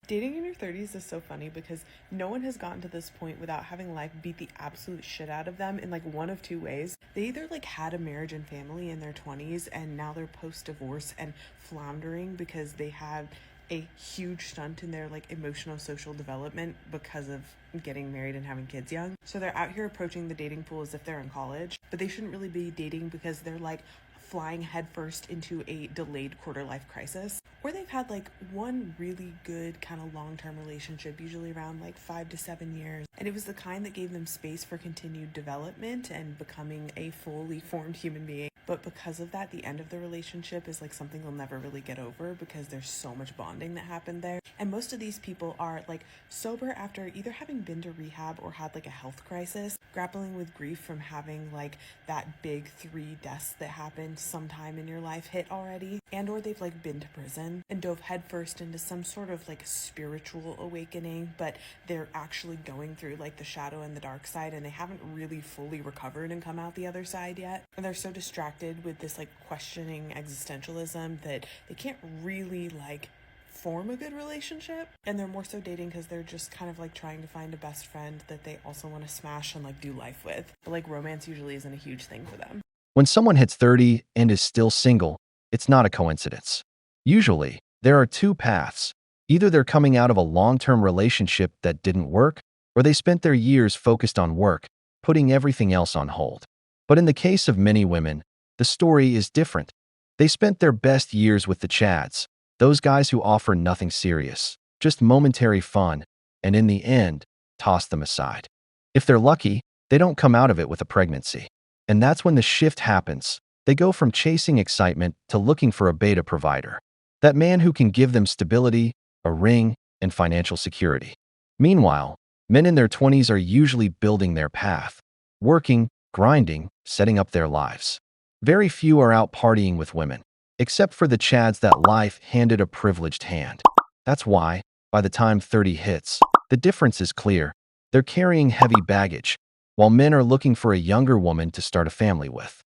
Dating in your 30s is so funny because no one has gotten to this point without having life beat the absolute shit out of them in like one of two ways. They either like had a marriage and family in their 20s and now they're post divorce and floundering because they had a huge stunt in their like emotional social development because of getting married and having kids young. So they're out here approaching the dating pool as if they're in college, but they shouldn't really be dating because they're like flying headfirst into a delayed quarter life crisis. Or they've had like one really good kind of long-term relationship, usually around like 5 to 7 years. And it was the kind that gave them space for continued development and becoming a fully formed human being. But because of that, the end of the relationship is like something they'll never really get over because there's so much bonding that happened there. And most of these people are like sober after either having been to rehab or had like a health crisis, grappling with grief from having like that big 3 deaths that happened sometime in your life hit already, and or they've like been to prison and dove headfirst into some sort of like spiritual awakening, but they're actually going through like the shadow and the dark side and they haven't really fully recovered and come out the other side yet. And they're so distracted with this like questioning existentialism that they can't really like form a good relationship, and they're more so dating because they're just kind of like trying to find a best friend that they also want to smash and like do life with, but like romance usually isn't a huge thing for them. When someone hits 30 and is still single, it's not a coincidence. Usually, there are two paths. Either they're coming out of a long-term relationship that didn't work, or they spent their years focused on work, putting everything else on hold. But in the case of many women, the story is different. They spent their best years with the Chads, those guys who offer nothing serious, just momentary fun, and in the end, toss them aside. If they're lucky, they don't come out of it with a pregnancy. And that's when the shift happens. They go from chasing excitement to looking for a beta provider. That man who can give them stability, a ring, and financial security. Meanwhile, men in their 20s are usually building their path, working, grinding, setting up their lives. Very few are out partying with women, except for the Chads that life handed a privileged hand. That's why, by the time 30 hits, the difference is clear. They're carrying heavy baggage, while men are looking for a younger woman to start a family with.